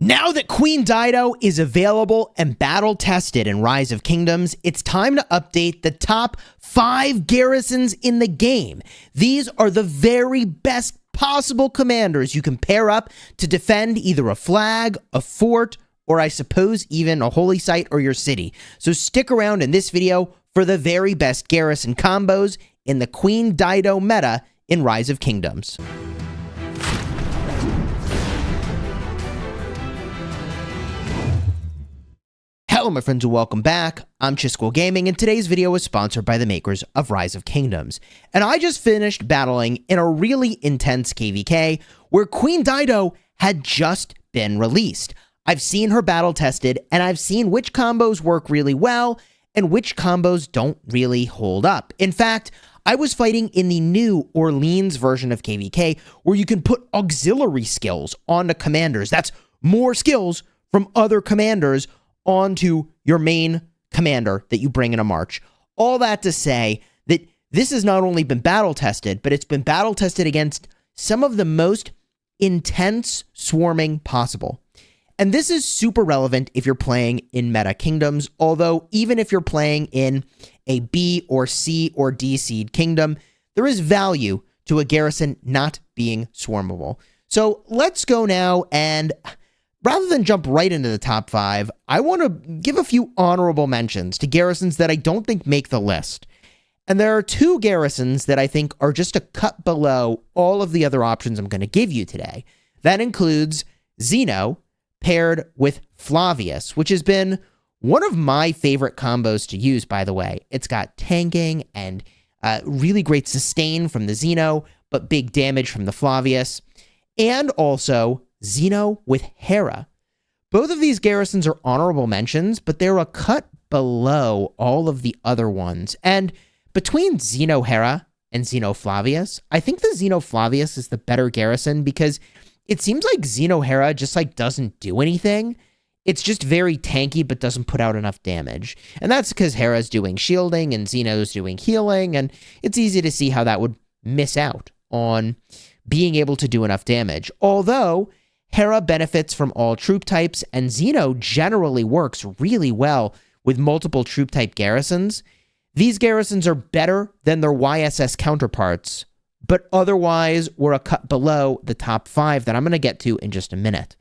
Now that Queen Dido is available and battle-tested in Rise of Kingdoms, it's time to update the top 5 garrisons in the game. These are the very best possible commanders you can pair up to defend either a flag, a fort, or I suppose even a holy site or your city. So stick around in this video for the very best garrison combos in the Queen Dido meta in Rise of Kingdoms. Hello my friends and welcome back. I'm Chisgule Gaming and today's video is sponsored by the makers of Rise of Kingdoms. And I just finished battling in a really intense KVK where Queen Dido had just been released. I've seen her battle tested and I've seen which combos work really well and which combos don't really hold up. In fact, I was fighting in the new Orleans version of KVK where you can put auxiliary skills onto commanders. That's more skills from other commanders onto your main commander that you bring in a march. All that to say that this has not only been battle tested, but it's been battle tested against some of the most intense swarming possible. And this is super relevant if you're playing in meta kingdoms, although even if you're playing in a B or C or D seed kingdom, there is value to a garrison not being swarmable. So let's go now, and rather than jump right into the top 5, I want to give a few honorable mentions to garrisons that I don't think make the list. And there are 2 garrisons that I think are just a cut below all of the other options I'm going to give you today. That includes Zeno paired with Flavius, which has been one of my favorite combos to use, by the way. It's got tanking and really great sustain from the Zeno, but big damage from the Flavius. And also Zeno with Hera. Both of these garrisons are honorable mentions, but they're a cut below all of the other ones. And between Zeno Hera and Zeno Flavius, I think the Zeno Flavius is the better garrison because it seems like Zeno Hera just doesn't do anything. It's just very tanky but doesn't put out enough damage. And that's because Hera's doing shielding and Zeno's doing healing, and it's easy to see how that would miss out on being able to do enough damage. Although Hera benefits from all troop types, and Zeno generally works really well with multiple troop type garrisons. These garrisons are better than their YSS counterparts, but otherwise we're a cut below the top 5 that I'm going to get to in just a minute.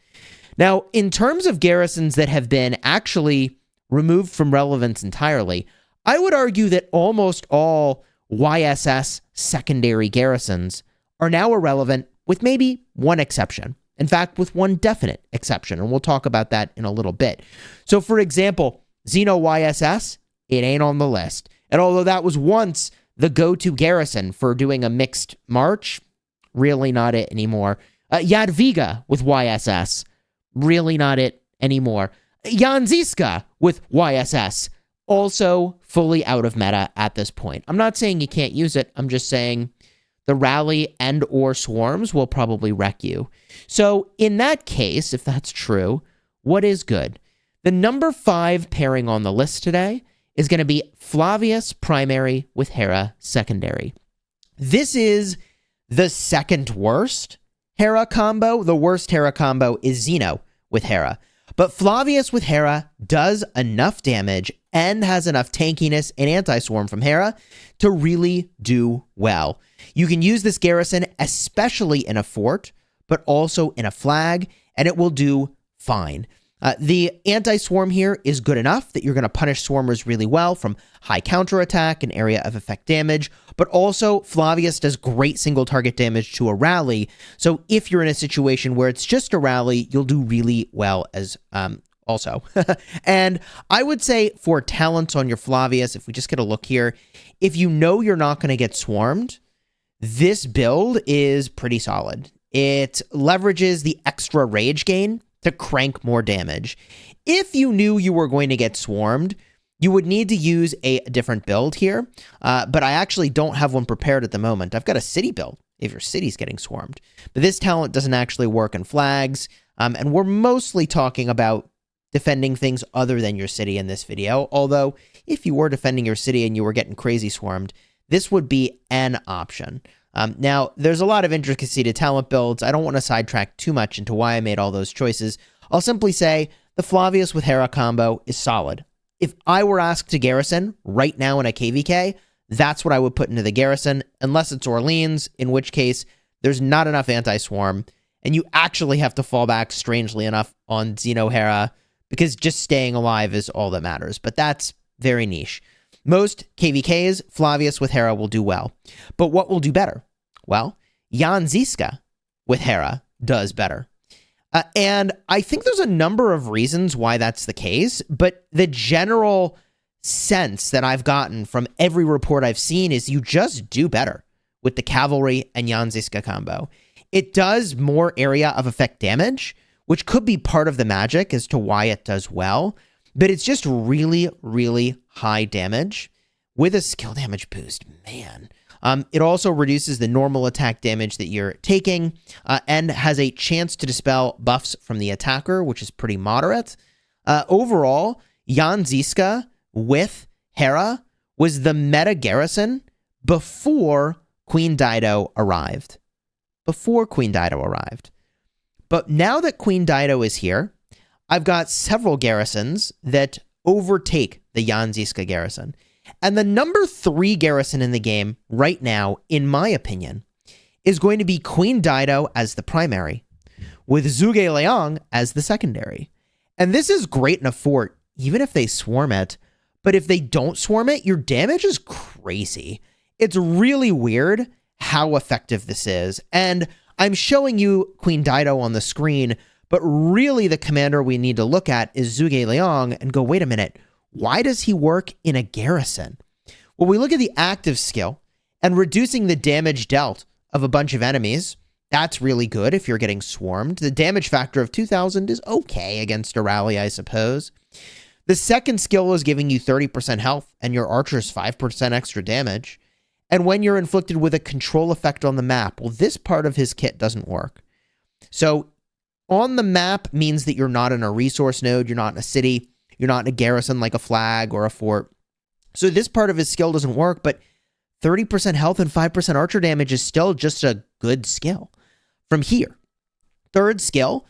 Now, in terms of garrisons that have been actually removed from relevance entirely, I would argue that almost all YSS secondary garrisons are now irrelevant with maybe one exception. In fact, with one definite exception, and we'll talk about that in a little bit. So, for example, Zeno YSS, it ain't on the list. And although that was once the go-to garrison for doing a mixed march, really not it anymore. Jadwiga with YSS, really not it anymore. Janziska with YSS, also fully out of meta at this point. I'm not saying you can't use it. I'm just saying the rally and or swarms will probably wreck you. So in that case, if that's true, what is good? The number 5 pairing on the list today is going to be Flavius primary with Hera secondary. This is the second worst Hera combo. The worst Hera combo is Zeno with Hera. But Flavius with Hera does enough damage and has enough tankiness and anti-swarm from Hera to really do well. You can use this garrison especially in a fort, but also in a flag, and it will do fine. The anti-swarm here is good enough that you're going to punish swarmers really well from high counterattack and area of effect damage, but also Flavius does great single target damage to a rally, so if you're in a situation where it's just a rally, you'll do really well as also. And I would say for talents on your Flavius, if we just get a look here, if you know you're not going to get swarmed, this build is pretty solid. It leverages the extra rage gain to crank more damage. If you knew you were going to get swarmed, you would need to use a different build here, but I actually don't have one prepared at the moment. I've got a city build if your city's getting swarmed, but this talent doesn't actually work in flags, and we're mostly talking about defending things other than your city in this video, although if you were defending your city and you were getting crazy swarmed, this would be an option. Now, there's a lot of intricacy to talent builds. I don't want to sidetrack too much into why I made all those choices. I'll simply say the Flavius with Hera combo is solid. If I were asked to garrison right now in a KVK, that's what I would put into the garrison, unless it's Orleans, in which case there's not enough anti-swarm, and you actually have to fall back, strangely enough, on Xeno Hera, because just staying alive is all that matters. But that's very niche. Most KVKs, Flavius with Hera will do well. But what will do better? Well, Jan Ziska with Hera does better. And I think there's a number of reasons why that's the case, but the general sense that I've gotten from every report I've seen is you just do better with the cavalry and Jan Ziska combo. It does more area of effect damage, which could be part of the magic as to why it does well, but it's just really, really high damage with a skill damage boost, man. It also reduces the normal attack damage that you're taking and has a chance to dispel buffs from the attacker, which is pretty moderate. Overall, Jan Ziska with Hera was the meta garrison before Queen Dido arrived. But now that Queen Dido is here, I've got several garrisons that overtake the Jan Ziska garrison. And the number 3 garrison in the game right now, in my opinion, is going to be Queen Dido as the primary, with Zhuge Liang as the secondary. And this is great in a fort, even if they swarm it. But if they don't swarm it, your damage is crazy. It's really weird how effective this is. And I'm showing you Queen Dido on the screen, but really the commander we need to look at is Zhuge Liang and go, wait a minute, why does he work in a garrison? Well, we look at the active skill and reducing the damage dealt of a bunch of enemies. That's really good if you're getting swarmed. The damage factor of 2,000 is okay against a rally, I suppose. The second skill is giving you 30% health and your archers 5% extra damage. And when you're inflicted with a control effect on the map, well, this part of his kit doesn't work. So on the map means that you're not in a resource node, you're not in a city, you're not in a garrison like a flag or a fort. So this part of his skill doesn't work, but 30% health and 5% archer damage is still just a good skill. From here, third skill,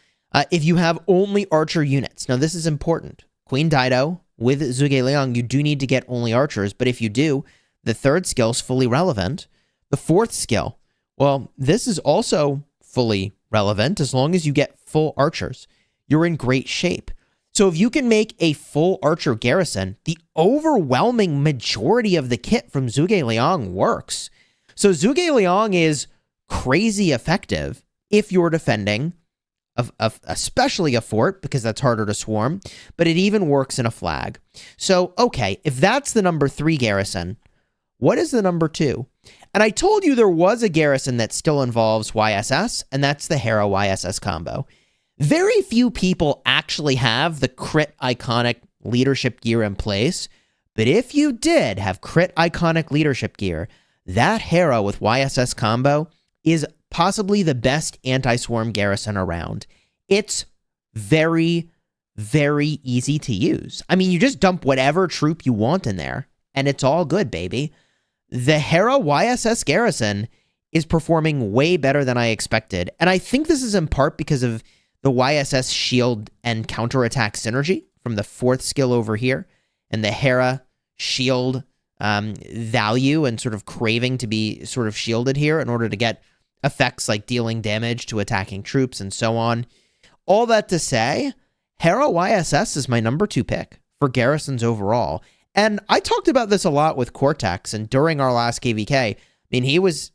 if you have only archer units. Now this is important. Queen Dido with Zhuge Liang, you do need to get only archers, but if you do, the third skill is fully relevant. The fourth skill, well, this is also fully relevant as long as you get full archers. You're in great shape. So if you can make a full archer garrison, the overwhelming majority of the kit from Zhuge Liang works. So Zhuge Liang is crazy effective if you're defending, especially a fort, because that's harder to swarm, but it even works in a flag. So, okay, if that's the number 3 garrison, what is the number 2? And I told you there was a garrison that still involves YSS, and that's the Hera YSS combo. Very few people actually have the crit iconic leadership gear in place, but if you did have crit iconic leadership gear, that Hera with YSS combo is possibly the best anti-swarm garrison around. It's very, very easy to use. I mean, you just dump whatever troop you want in there, and it's all good, baby. The Hera YSS garrison is performing way better than I expected, and I think this is in part because of the YSS shield and counterattack synergy from the 4th skill over here, and the Hera shield value and sort of craving to be sort of shielded here in order to get effects like dealing damage to attacking troops and so on. All that to say, Hera YSS is my number 2 pick for garrisons overall. And I talked about this a lot with Cortex, and during our last KVK, I mean, he was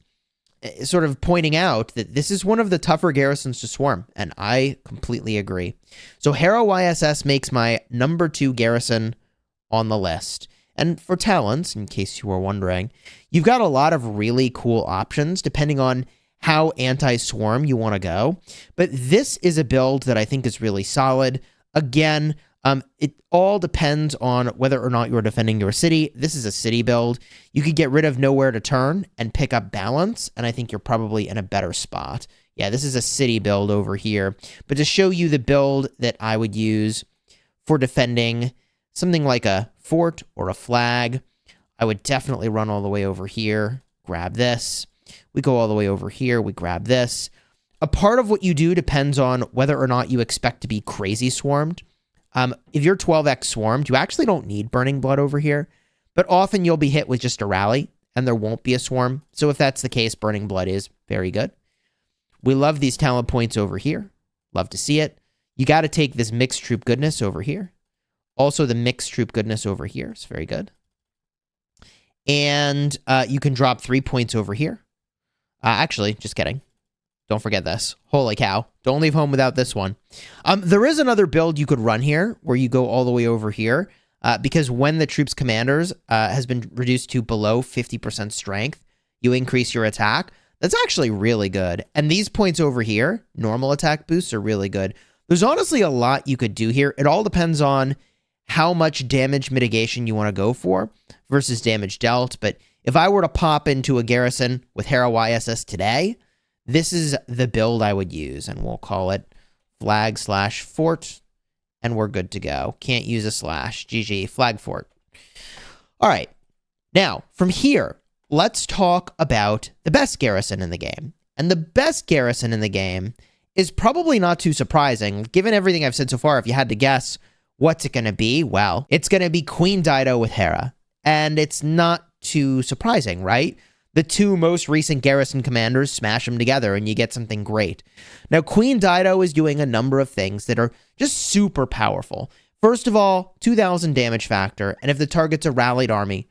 sort of pointing out that this is one of the tougher garrisons to swarm, and I completely agree. So Hera YSS makes my number 2 garrison on the list. And for talents, in case you were wondering, you've got a lot of really cool options depending on how anti-swarm you want to go. But this is a build that I think is really solid. Again, it all depends on whether or not you're defending your city. This is a city build. You could get rid of Nowhere to Turn and pick up Balance, and I think you're probably in a better spot. Yeah, this is a city build over here. But to show you the build that I would use for defending something like a fort or a flag, I would definitely run all the way over here, grab this. We go all the way over here, we grab this. a part of what you do depends on whether or not you expect to be crazy swarmed. If you're 12x swarmed, you actually don't need Burning Blood over here, but often you'll be hit with just a rally and there won't be a swarm. So if that's the case, Burning Blood is very good. We love these talent points over here. Love to see it. You got to take this mixed troop goodness over here. Also the mixed troop goodness over here. It's very good. And you can drop 3 points over here. Actually, just kidding. Don't forget this. Holy cow. Don't leave home without this one. There is another build you could run here where you go all the way over here because when the troops commanders has been reduced to below 50% strength, you increase your attack. That's actually really good. And these points over here, normal attack boosts, are really good. There's honestly a lot you could do here. It all depends on how much damage mitigation you want to go for versus damage dealt. But if I were to pop into a garrison with Hera YSS today, this is the build I would use. And we'll call it flag/fort. And we're good to go. Can't use a slash. GG, flag fort. All right. Now, from here, let's talk about the best garrison in the game. And the best garrison in the game is probably not too surprising. Given everything I've said so far, if you had to guess what's it going to be, well, it's going to be Queen Dido with Hera. And it's not too surprising, right? The two most recent garrison commanders, smash them together and you get something great. Now, Queen Dido is doing a number of things that are just super powerful. First of all, 2,000 damage factor, and if the target's a rallied army,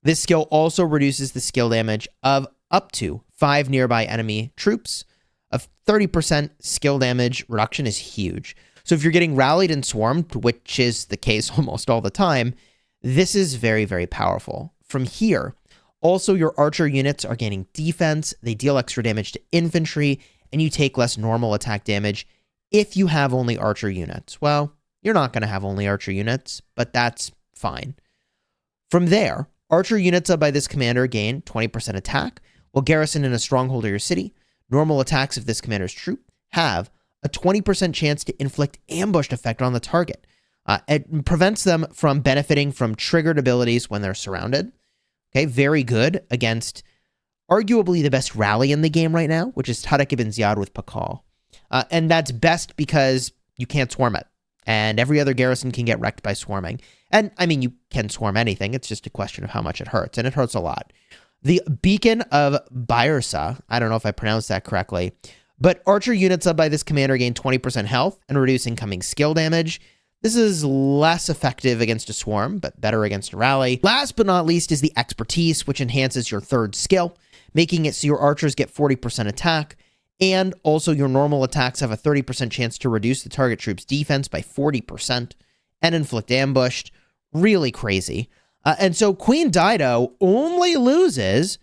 this skill also reduces the skill damage of up to 5 nearby enemy troops. A 30% skill damage reduction is huge. So if you're getting rallied and swarmed, which is the case almost all the time, this is very, very powerful. From here, also your archer units are gaining defense, they deal extra damage to infantry, and you take less normal attack damage if you have only archer units. Well, you're not going to have only archer units, but that's fine. From there, archer units up by this commander gain 20% attack, while garrison in a stronghold or your city, normal attacks of this commander's troop have a 20% chance to inflict ambushed effect on the target. It prevents them from benefiting from triggered abilities when they're surrounded. Okay, very good against arguably the best rally in the game right now, which is Tariq ibn Ziyad with Pakal. And that's best because you can't swarm it. And every other garrison can get wrecked by swarming. And, I mean, you can swarm anything. It's just a question of how much it hurts. And it hurts a lot. The Beacon of Bairsa, I don't know if I pronounced that correctly, but archer units up by this commander gain 20% health and reduce incoming skill damage. This is less effective against a swarm, but better against a rally. Last but not least is the expertise, which enhances your third skill, making it so your archers get 40% attack, and also your normal attacks have a 30% chance to reduce the target troop's defense by 40% and inflict ambushed. Really crazy. And so Queen Dido only loses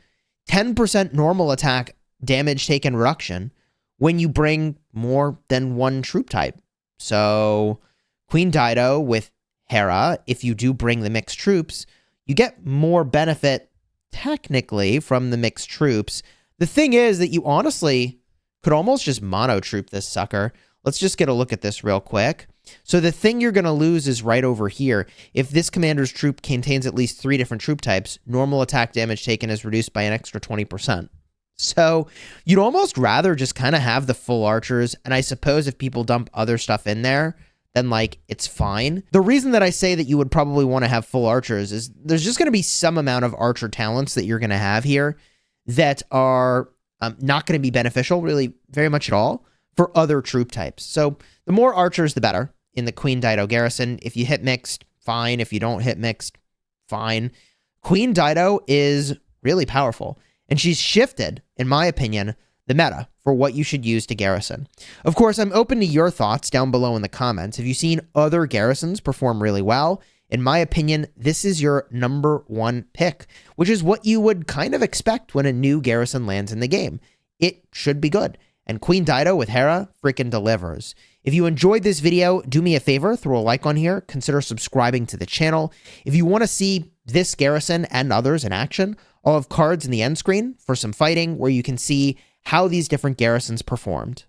10% normal attack damage taken reduction when you bring more than one troop type. So Queen Dido with Hera, if you do bring the mixed troops, you get more benefit technically from the mixed troops. The thing is that you honestly could almost just mono troop this sucker. Let's just get a look at this real quick. So the thing you're going to lose is right over here. If this commander's troop contains at least 3 different troop types, normal attack damage taken is reduced by an extra 20%. So you'd almost rather just kind of have the full archers. And I suppose if people dump other stuff in there, then like it's fine. The reason that I say that you would probably want to have full archers is there's just going to be some amount of archer talents that you're going to have here that are not going to be beneficial really very much at all for other troop types. So the more archers, the better in the Queen Dido garrison. If you hit mixed, fine. If you don't hit mixed, fine. Queen Dido is really powerful, and she's shifted, in my opinion, the meta for what you should use to garrison. Of course, I'm open to your thoughts down below in the comments. Have you seen other garrisons perform really well? In my opinion, this is your #1 pick, which is what you would kind of expect when a new garrison lands in the game. It should be good. And Queen Dido with Hera freaking delivers. If you enjoyed this video, do me a favor, throw a like on here, consider subscribing to the channel. If you want to see this garrison and others in action, I'll have cards in the end screen for some fighting where you can see how these different garrisons performed.